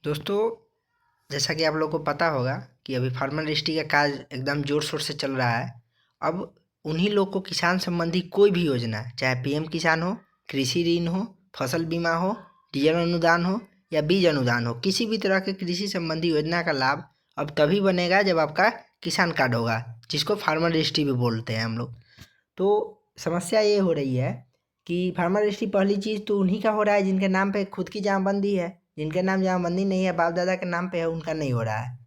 दोस्तों, जैसा कि आप लोग को पता होगा कि अभी फार्मर रजिस्ट्री का कार्य एकदम जोर शोर से चल रहा है। अब उन्हीं लोग को किसान संबंधी कोई भी योजना, चाहे पीएम किसान हो, कृषि ऋण हो, फसल बीमा हो, डीजल अनुदान हो या बीज अनुदान हो, किसी भी तरह के कृषि संबंधी योजना का लाभ अब तभी बनेगा जब आपका किसान कार्ड होगा, जिसको फार्मर रजिस्ट्री भी बोलते हैं हम लोग। तो समस्या ये हो रही है कि फार्मर रजिस्ट्री पहली चीज़ तो उन्हीं का हो रहा है जिनके नाम पे खुद की जमाबंदी है। जिनके नाम जमाबंदी नहीं है, बाप दादा के नाम पे है, उनका नहीं हो रहा है।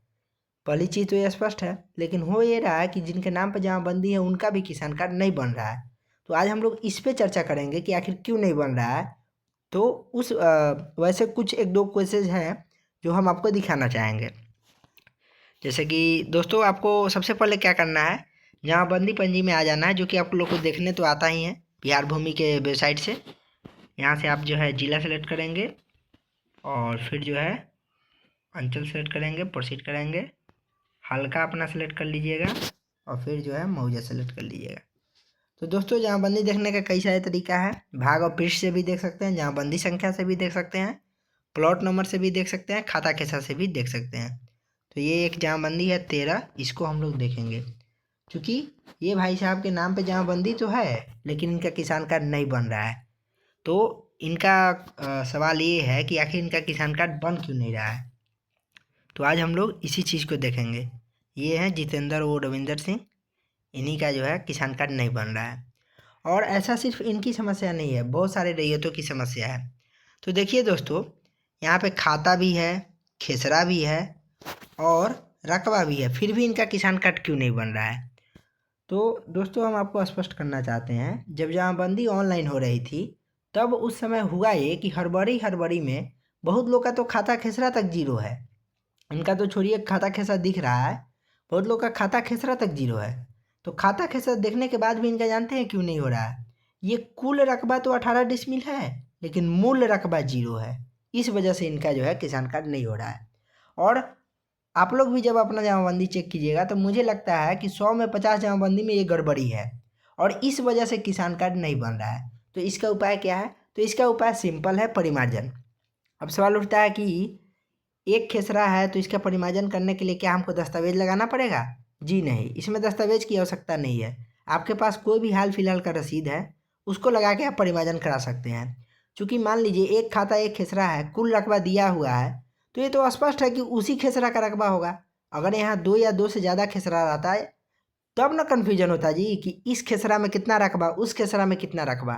पहली चीज़ तो ये स्पष्ट है। लेकिन हो ये रहा है कि जिनके नाम पे जमाबंदी है उनका भी किसान कार्ड नहीं बन रहा है। तो आज हम लोग इस पे चर्चा करेंगे कि आखिर क्यों नहीं बन रहा है। तो उस वैसे कुछ एक दो केसेज हैं जो हम आपको दिखाना चाहेंगे। जैसे कि दोस्तों, आपको सबसे पहले क्या करना है, जमाबंदी पंजी में आ जाना है, जो कि आप लोग को देखने तो आता ही है बिहार भूमि के वेबसाइट से। यहाँ से आप जो है जिला सेलेक्ट करेंगे और फिर जो है अंचल सेलेक्ट करेंगे, प्रोसीड करेंगे, हल्का अपना सेलेक्ट कर लीजिएगा और फिर जो है मौजा सेलेक्ट कर लीजिएगा। तो दोस्तों, जमाबंदी देखने का कई सारे तरीका है। भाग और पृष्ठ से भी देख सकते हैं, जमाबंदी संख्या से भी देख सकते हैं, प्लॉट नंबर से भी देख सकते हैं, खाता कैसा से भी देख सकते हैं। तो ये एक जमाबंदी है 13, इसको हम लोग देखेंगे। क्योंकि ये भाई साहब के नाम पे जमाबंदी तो है, लेकिन इनका किसान कार्ड नहीं बन रहा है। तो इनका सवाल ये है कि आखिर इनका किसान कार्ड बन क्यों नहीं रहा है। तो आज हम लोग इसी चीज़ को देखेंगे। ये हैं जितेंद्र और रविंदर सिंह, इन्हीं का जो है किसान कार्ड नहीं बन रहा है। और ऐसा सिर्फ इनकी समस्या नहीं है, बहुत सारे रैयतों की समस्या है। तो देखिए दोस्तों, यहाँ पे खाता भी है, खेसरा भी है और रकबा भी है, फिर भी इनका किसान कार्ड क्यों नहीं बन रहा है। तो दोस्तों, हम आपको स्पष्ट करना चाहते हैं, जब जमाबंदी ऑनलाइन हो रही थी तब उस समय हुआ ये कि हड़बड़ी हड़बड़ी में बहुत लोग का तो खाता खेसरा तक जीरो है। इनका तो छोड़िए, खाता खेसरा दिख रहा है, बहुत लोग का खाता खेसरा तक जीरो है। तो खाता खेसरा देखने के बाद भी इनका जानते हैं क्यों नहीं हो रहा है। ये कुल रकबा तो 18 डिसमिल है, लेकिन मूल रकबा जीरो है। इस वजह से इनका जो है किसान कार्ड नहीं हो रहा है। और आप लोग भी जब अपना जमाबंदी चेक कीजिएगा तो मुझे लगता है कि 100 में 50 जमाबंदी में ये गड़बड़ी है और इस वजह से किसान कार्ड नहीं बन रहा है। तो इसका उपाय क्या है? तो इसका उपाय सिंपल है, परिमार्जन। अब सवाल उठता है कि एक खेसरा है तो इसका परिमार्जन करने के लिए क्या हमको दस्तावेज लगाना पड़ेगा? जी नहीं, इसमें दस्तावेज की आवश्यकता नहीं है। आपके पास कोई भी हाल फिलहाल का रसीद है, उसको लगा के आप परिमार्जन करा सकते हैं। चूँकि मान लीजिए एक खाता एक खेसरा है, कुल रकबा दिया हुआ है, तो ये तो स्पष्ट है कि उसी खेसरा का रकबा होगा। अगर यहाँ 2 या 2 से ज़्यादा खेसरा रहता है तब ना कन्फ्यूजन होता जी कि इस खेसरा में कितना रकबा, उस खेसरा में कितना रकबा।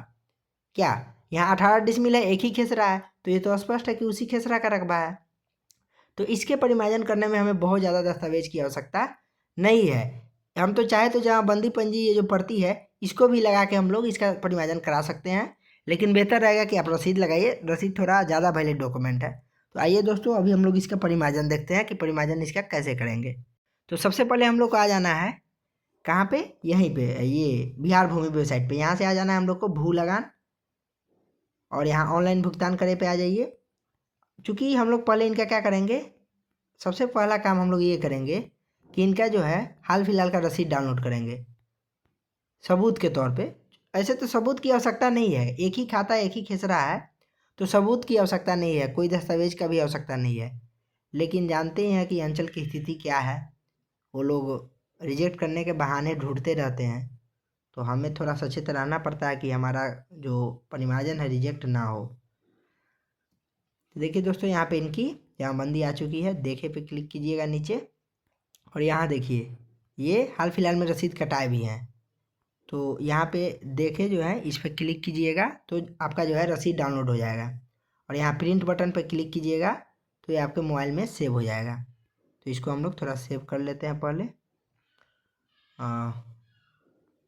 क्या यहाँ 18 डिसमिल है, एक ही खेसरा है, तो ये तो स्पष्ट है कि उसी खेसरा का रकबा है। तो इसके परिमार्जन करने में हमें बहुत ज़्यादा दस्तावेज की आवश्यकता नहीं है। हम तो चाहे तो जमाबंदी पंजी ये जो पड़ती है इसको भी लगा के हम लोग इसका परिमार्जन करा सकते हैं। लेकिन बेहतर रहेगा कि आप रसीद लगाइए, रसीद थोड़ा ज़्यादा वैलिड डॉक्यूमेंट है। तो आइए दोस्तों, अभी हम लोग इसका परिमार्जन देखते हैं कि परिमार्जन इसका कैसे करेंगे। तो सबसे पहले हम लोग को आ जाना है कहाँ पे, यहीं पे, ये बिहार भूमि वेबसाइट पे। यहाँ से आ जाना है हम लोग को भू लगान और यहाँ ऑनलाइन भुगतान करे पे आ जाइए। चूँकि हम लोग पहले इनका क्या करेंगे, सबसे पहला काम हम लोग ये करेंगे कि इनका जो है हाल फिलहाल का रसीद डाउनलोड करेंगे सबूत के तौर पे। ऐसे तो सबूत की आवश्यकता नहीं है, एक ही खाता एक ही खेसरा है, तो सबूत की आवश्यकता नहीं है, कोई दस्तावेज का भी आवश्यकता नहीं है। लेकिन जानते हैं कि अंचल की स्थिति क्या है, वो लोग रिजेक्ट करने के बहाने ढूंढते रहते हैं। तो हमें थोड़ा सचेत रहना पड़ता है कि हमारा जो परिमार्जन है रिजेक्ट ना हो। तो देखिए दोस्तों, यहाँ पे इनकी जमाबंदी आ चुकी है, देखे पे क्लिक कीजिएगा नीचे और यहाँ देखिए ये हाल फिलहाल में रसीद कटाए भी हैं। तो यहाँ पे देखे जो है इस पर क्लिक कीजिएगा तो आपका जो है रसीद डाउनलोड हो जाएगा और यहाँ प्रिंट बटन पर क्लिक कीजिएगा तो ये आपके मोबाइल में सेव हो जाएगा। तो इसको हम लोग थोड़ा सेव कर लेते हैं पहले।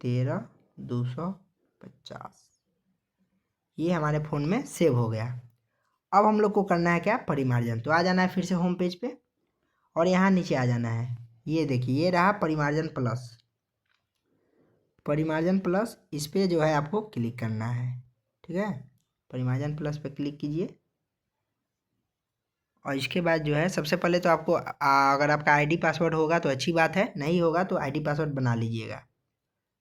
13,250 ये हमारे फ़ोन में सेव हो गया। अब हम लोग को करना है क्या, परिमार्जन। तो आ जाना है फिर से होम पेज पे और यहाँ नीचे आ जाना है। ये देखिए ये रहा परिमार्जन प्लस। परिमार्जन प्लस इस पर जो है आपको क्लिक करना है, ठीक है। परिमार्जन प्लस पे क्लिक कीजिए और इसके बाद जो है सबसे पहले तो आपको अगर आपका आईडी पासवर्ड होगा तो अच्छी बात है, नहीं होगा तो आईडी पासवर्ड बना लीजिएगा,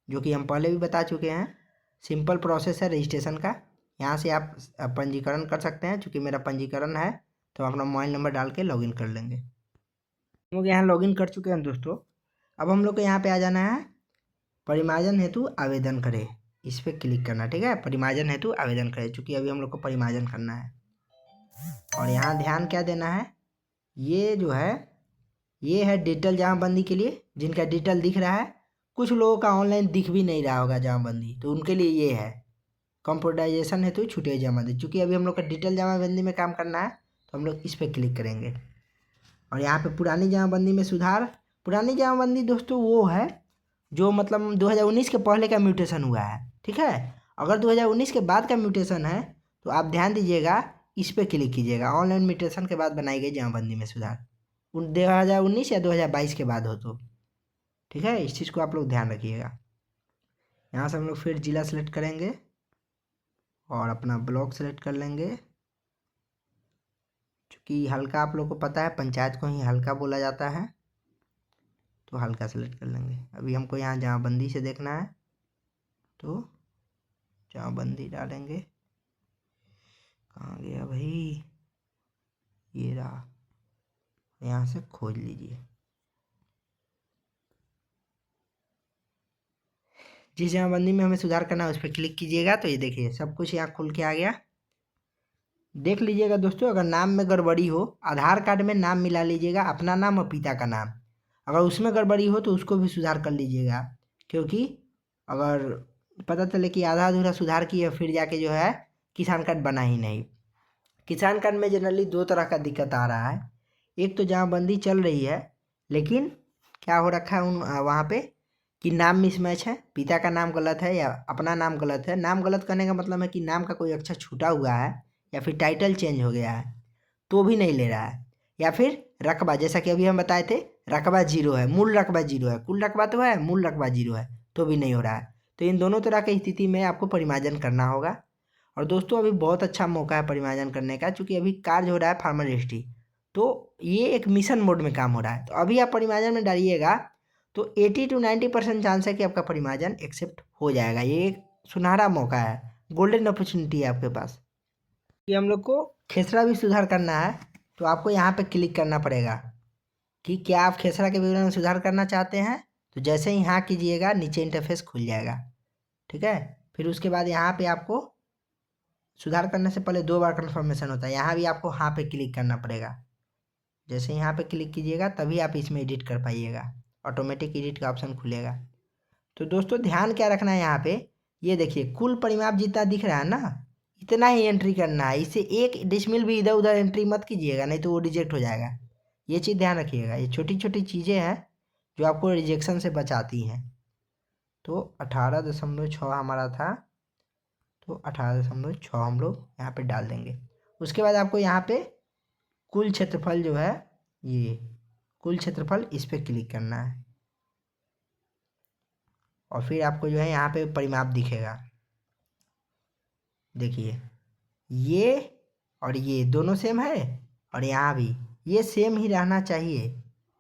जो कि हम पहले भी बता चुके हैं। सिंपल प्रोसेस है रजिस्ट्रेशन का। यहाँ से आप पंजीकरण कर सकते हैं, चूँकि मेरा पंजीकरण है तो अपना मोबाइल नंबर डाल के लॉगिन कर लेंगे। हम लोग यहाँ लॉगिन कर चुके हैं दोस्तों। अब हम लोग को यहाँ पे आ जाना है परिमार्जन हेतु आवेदन करें, इस पर क्लिक करना। ठीक है, परिमार्जन हेतु आवेदन करें, चूँकि अभी हम लोग को परिमार्जन करना है। और यहाँ ध्यान क्या देना है, ये जो है ये है डिजिटल जमाबंदी के लिए, जिनका डिजिटल दिख रहा है। कुछ लोगों का ऑनलाइन दिख भी नहीं रहा होगा जमाबंदी, तो उनके लिए ये है कंप्यूटराइजेशन हेतु छूटे जमाबंदी। चूँकि अभी हम लोग का डिजिटल जमाबंदी में काम करना है, तो हम लोग इस पर क्लिक करेंगे। और यहाँ पे पुरानी जमाबंदी में सुधार। पुरानी जमाबंदी दोस्तों वो है जो मतलब 2019 के पहले का म्यूटेशन हुआ है। ठीक है, अगर 2019 के बाद का म्यूटेशन है तो आप ध्यान दीजिएगा, इस पर क्लिक कीजिएगा, ऑनलाइन म्यूटेशन के बाद बनाई गई जमाबंदी में सुधार, 2019 या 2022 के बाद हो तो। ठीक है, इस चीज़ को आप लोग ध्यान रखिएगा। यहाँ से हम लोग फिर जिला सेलेक्ट करेंगे और अपना ब्लॉक सेलेक्ट कर लेंगे। चूँकि हल्का आप लोग को पता है पंचायत को ही हल्का बोला जाता है, तो हल्का सेलेक्ट कर लेंगे। अभी हमको यहाँ जमाबंदी से देखना है, तो जमाबंदी डालेंगे। कहाँ गया भाई, ये रहा, यहाँ से खोज लीजिए। जिस जमाबंदी में हमें सुधार करना है उस पर क्लिक कीजिएगा, तो ये देखिए सब कुछ यहाँ खुल के आ गया। देख लीजिएगा दोस्तों, अगर नाम में गड़बड़ी हो, आधार कार्ड में नाम मिला लीजिएगा, अपना नाम और पिता का नाम। अगर उसमें गड़बड़ी हो तो उसको भी सुधार कर लीजिएगा, क्योंकि अगर पता चले कि आधा अधूरा सुधार किया फिर जाके जो है किसान कार्ड बना ही नहीं। किसान कार्ड में जनरली दो तरह का दिक्कत आ रहा है। एक तो जमाबंदी चल रही है, लेकिन क्या हो रखा है वहाँ पे कि नाम मिसमैच है, पिता का नाम गलत है या अपना नाम गलत है। नाम गलत करने का मतलब है कि नाम का कोई अक्षर छूटा हुआ है या फिर टाइटल चेंज हो गया है, तो भी नहीं ले रहा है। या फिर रकबा, जैसा कि अभी हम बताए थे, रकबा 0 है, मूल रकबा 0 है, कुल रकबा तो है, मूल रकबा 0 है, तो भी नहीं हो रहा है। तो इन दोनों तरह की स्थिति में आपको परिमार्जन करना होगा। और दोस्तों अभी बहुत अच्छा मौका है परिमार्जन करने का, क्योंकि अभी कार्य हो रहा है फार्मर रजिस्ट्री, तो ये एक मिशन मोड में काम हो रहा है। तो अभी आप परिमार्जन में डालिएगा तो 80 to 90% चांस है कि आपका परिमार्जन एक्सेप्ट हो जाएगा। ये एक सुनहरा मौका है, गोल्डन अपॉर्चुनिटी है आपके पास। ये हम लोग को खेसरा भी सुधार करना है, तो आपको यहाँ पे क्लिक करना पड़ेगा कि क्या आप खेसरा के विवरण में सुधार करना चाहते हैं। तो जैसे ही हाँ कीजिएगा, नीचे इंटरफेस खुल जाएगा। ठीक है, फिर उसके बाद यहाँ पे आपको सुधार करने से पहले 2 बार कन्फर्मेशन होता है, यहाँ भी आपको हाँ पे क्लिक करना पड़ेगा। जैसे यहाँ पे क्लिक कीजिएगा तभी आप इसमें एडिट कर पाइएगा, ऑटोमेटिक एडिट का ऑप्शन खुलेगा। तो दोस्तों ध्यान क्या रखना है यहाँ पे, ये देखिए कुल परिमाप जितना दिख रहा है ना, इतना ही एंट्री करना है। इससे 1 डिसमिल भी इधर उधर एंट्री मत कीजिएगा, नहीं तो वो रिजेक्ट हो जाएगा। ये चीज़ ध्यान रखिएगा, ये छोटी छोटी चीज़ें हैं जो आपको रिजेक्शन से बचाती हैं। तो 18.6 हमारा था, तो 18.6 हम लोग यहाँ पे डाल देंगे। उसके बाद आपको यहाँ पे कुल क्षेत्रफल जो है, ये कुल क्षेत्रफल, इस पर क्लिक करना है। और फिर आपको जो है यहाँ पे परिमाप दिखेगा। देखिए ये और ये दोनों सेम है, और यहाँ भी ये सेम ही रहना चाहिए,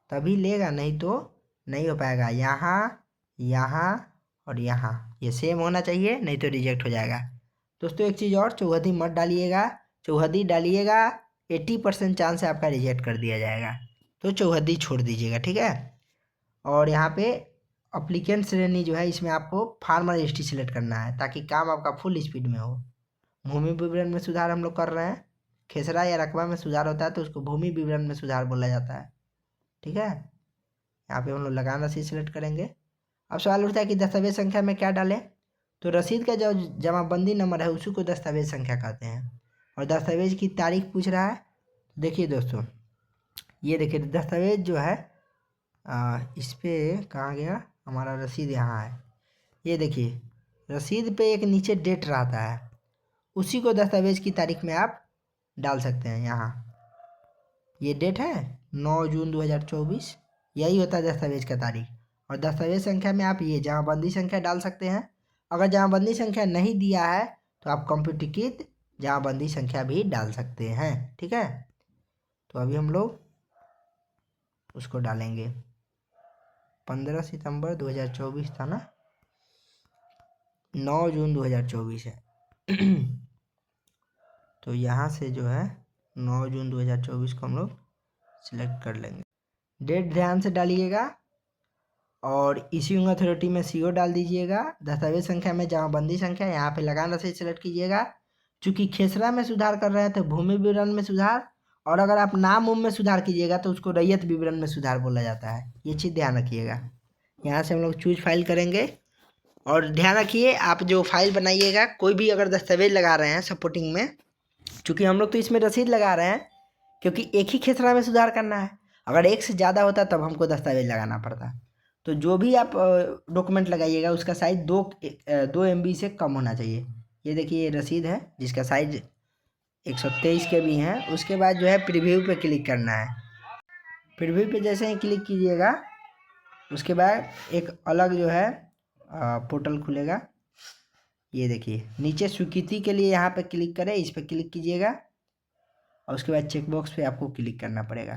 तभी लेगा, नहीं तो नहीं हो पाएगा। यहाँ, यहाँ और यहाँ ये सेम होना चाहिए, नहीं तो रिजेक्ट हो जाएगा। दोस्तों एक चीज़ और, चौहदी मत डालिएगा। चौहदी डालिएगा 80% चांस है आपका रिजेक्ट कर दिया जाएगा, तो चौहदी छोड़ दीजिएगा। ठीक है, और यहाँ पे अप्लीकेंट श्रेणी जो है, इसमें आपको फार्मर रजिस्ट्री सेलेक्ट करना है, ताकि काम आपका फुल स्पीड में हो। भूमि विवरण में सुधार हम लोग कर रहे हैं, खेसरा या रकबा में सुधार होता है तो उसको भूमि विवरण में सुधार बोला जाता है। ठीक है, यहाँ पे हम लोग लगान रसीद सेलेक्ट करेंगे। अब सवाल उठता है कि दस्तावेज संख्या में क्या डालें, तो रसीद का जो जमाबंदी नंबर है उसी को दस्तावेज संख्या कहते हैं। और दस्तावेज की तारीख पूछ रहा है, देखिए दोस्तों, ये देखिए दस्तावेज जो है इस पर कहाँ गया हमारा रसीद, यहाँ है। ये देखिए रसीद पे एक नीचे डेट रहता है, उसी को दस्तावेज की तारीख में आप डाल सकते हैं। यहाँ ये डेट है 9 जून 2024, यही होता है दस्तावेज का तारीख। और दस्तावेज संख्या में आप ये जमाबंदी संख्या डाल सकते हैं। अगर जमाबंदी संख्या नहीं दिया है तो आप कंप्यूटरीकृत जमाबंदी संख्या भी डाल सकते हैं। ठीक है, तो अभी हम लोग उसको डालेंगे। 15 सितंबर 2024 था ना, 9 जून 2024 है। तो यहाँ से जो है 9 जून 2024 को हम लोग सिलेक्ट कर लेंगे। डेट ध्यान से डालिएगा और इश्यूइंग अथॉरिटी में CO डाल दीजिएगा। दस्तावेज संख्या में जमाबंदी संख्या, यहाँ पे लगान रसीद सेलेक्ट कीजिएगा। चूँकि खेसरा में सुधार कर रहे हैं तो भूमि विवरण में सुधार, और अगर आप नाम उम में सुधार कीजिएगा तो उसको रैयत विवरण में सुधार बोला जाता है। ये चीज़ ध्यान रखिएगा। यहाँ से हम लोग चूज फाइल करेंगे। और ध्यान रखिए, आप जो फाइल बनाइएगा, कोई भी अगर दस्तावेज लगा रहे हैं सपोर्टिंग में, चूँकि हम लोग तो इसमें रसीद लगा रहे हैं क्योंकि एक ही खेसरा में सुधार करना है। अगर एक से ज़्यादा होता तब हमको दस्तावेज लगाना पड़ता। तो जो भी आप डॉक्यूमेंट लगाइएगा उसका साइज 2 MB से कम होना चाहिए। ये देखिए, ये रसीद है जिसका साइज 123 KB है। उसके बाद जो है प्रीव्यू पे क्लिक करना है। प्रीव्यू पे जैसे ही क्लिक कीजिएगा उसके बाद एक अलग जो है पोर्टल खुलेगा। ये देखिए, नीचे स्वीकृति के लिए यहाँ पे क्लिक करें, इस पर क्लिक कीजिएगा और उसके बाद चेकबॉक्स पे आपको क्लिक करना पड़ेगा।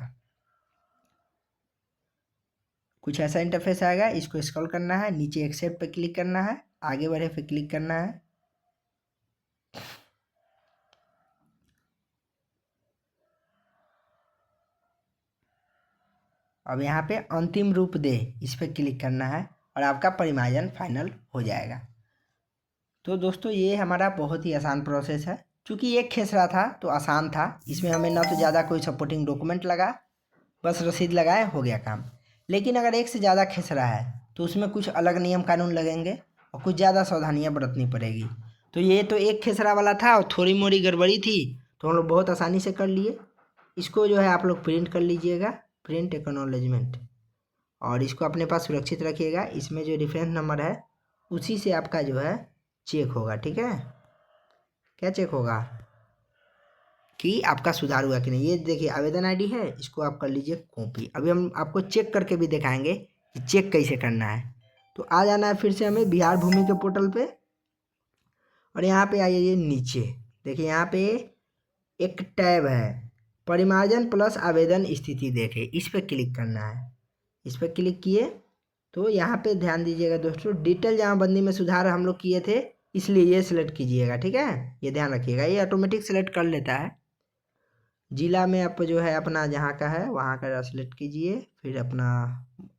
कुछ ऐसा इंटरफेस आएगा, इसको स्क्रॉल करना है, नीचे एक्सेप्ट पे क्लिक करना है, आगे बढ़े पे क्लिक करना है। अब यहाँ पे अंतिम रूप दे, इस पर क्लिक करना है और आपका परिमार्जन फाइनल हो जाएगा। तो दोस्तों, ये हमारा बहुत ही आसान प्रोसेस है। क्योंकि एक खेसरा था तो आसान था, इसमें हमें ना तो ज़्यादा कोई सपोर्टिंग डॉक्यूमेंट लगा, बस रसीद लगाए, हो गया काम। लेकिन अगर एक से ज़्यादा खेसरा है तो उसमें कुछ अलग नियम कानून लगेंगे और कुछ ज़्यादा सावधानियाँ बरतनी पड़ेगी। तो ये तो एक खेसरा वाला था और थोड़ी मोड़ी गड़बड़ी थी तो हम लोग बहुत आसानी से कर लिए। इसको जो है आप लोग प्रिंट कर लीजिएगा, प्रिंट एक्नॉलेजमेंट, और इसको अपने पास सुरक्षित रखिएगा। इसमें जो रेफरेंस नंबर है उसी से आपका जो है चेक होगा। ठीक है, क्या चेक होगा कि आपका सुधार हुआ कि नहीं। ये देखिए, आवेदन ID है, इसको आप कर लीजिए कॉपी। अभी हम आपको चेक करके भी दिखाएंगे कि चेक कैसे करना है। तो आ जाना है फिर से हमें बिहार भूमि के पोर्टल पे, और यहाँ पे आइए नीचे, देखिए यहाँ पे एक टैब है, परिमार्जन प्लस आवेदन स्थिति देखे, इस पर क्लिक करना है। इस पर क्लिक किए तो यहाँ पे ध्यान दीजिएगा दोस्तों, डिटेल जमाबंदी में सुधार हम लोग किए थे, इसलिए ये सिलेक्ट कीजिएगा। ठीक है, ये ध्यान रखिएगा, ये ऑटोमेटिक सिलेक्ट कर लेता है। जिला में आप जो है अपना जहाँ का है वहाँ का सिलेक्ट कीजिए, फिर अपना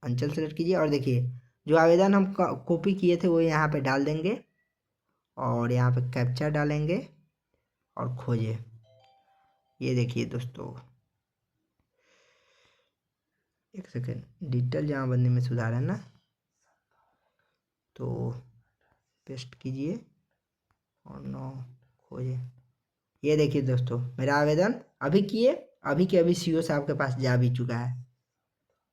अंचल सेलेक्ट कीजिए, और देखिए जो आवेदन हम कॉपी किए थे वो यहाँ पे डाल देंगे और यहाँ पे कैप्चा डालेंगे और खोजिए। ये देखिए दोस्तों, एक सेकेंड, डिजिटल जमाबंदी में सुधार है ना, तो पेस्ट कीजिए और नो खोजिए। ये देखिए दोस्तों, मेरा आवेदन अभी किए, अभी के अभी CO साहब के पास जा भी चुका है।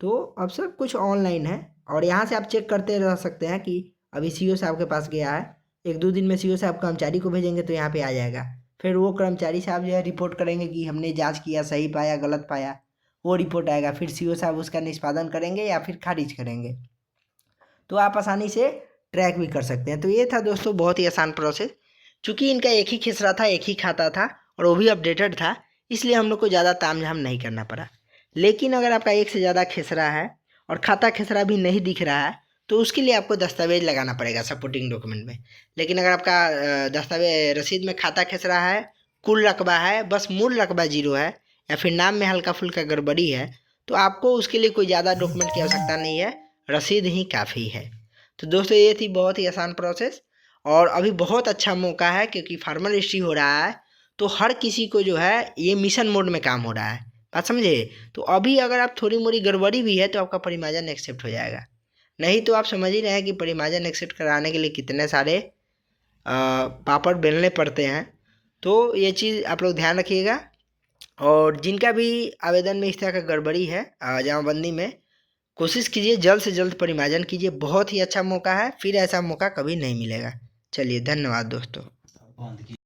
तो अब सब कुछ ऑनलाइन है और यहाँ से आप चेक करते रह सकते हैं कि अभी CO साहब के पास गया है। 1-2 दिन में CO साहब कर्मचारी को भेजेंगे तो यहाँ पे आ जाएगा। फिर वो कर्मचारी साहब जो है रिपोर्ट करेंगे कि हमने जांच किया, सही पाया, गलत पाया, वो रिपोर्ट आएगा। फिर CO साहब उसका निष्पादन करेंगे या फिर खारिज करेंगे। तो आप आसानी से ट्रैक भी कर सकते हैं। तो ये था दोस्तों बहुत ही आसान प्रोसेस। चूँकि इनका एक ही खेसरा था, एक ही खाता था और वो भी अपडेटेड था, इसलिए हम लोग को ज़्यादा तामझाम नहीं करना पड़ा। लेकिन अगर आपका एक से ज़्यादा खेसरा है और खाता खेसरा भी नहीं दिख रहा है तो उसके लिए आपको दस्तावेज लगाना पड़ेगा सपोर्टिंग डॉक्यूमेंट में। लेकिन अगर आपका दस्तावेज रसीद में खाता खेसरा है, कुल रकबा है, बस मूल रकबा 0 है, या फिर नाम में हल्का फुल्का गड़बड़ी है, तो आपको उसके लिए कोई ज़्यादा डॉक्यूमेंट की आवश्यकता नहीं है, रसीद ही काफ़ी है। तो दोस्तों, ये थी बहुत ही आसान प्रोसेस और अभी बहुत अच्छा मौका है क्योंकि फार्मर रजिस्ट्री हो रहा है तो हर किसी को जो है ये मिशन मोड में काम हो रहा है, बात समझे। तो अभी अगर आप थोड़ी मोड़ी गड़बड़ी भी है तो आपका परिमार्जन एक्सेप्ट हो जाएगा, नहीं तो आप समझ ही रहे हैं कि परिमार्जन एक्सेप्ट कराने के लिए कितने सारे पापड़ बेलने पड़ते हैं। तो ये चीज़ आप लोग ध्यान रखिएगा। और जिनका भी आवेदन में इस तरह का गड़बड़ी है जमाबंदी में, कोशिश कीजिए जल्द से जल्द परिमार्जन कीजिए। बहुत ही अच्छा मौका है, फिर ऐसा मौका कभी नहीं मिलेगा। चलिए, धन्यवाद दोस्तों।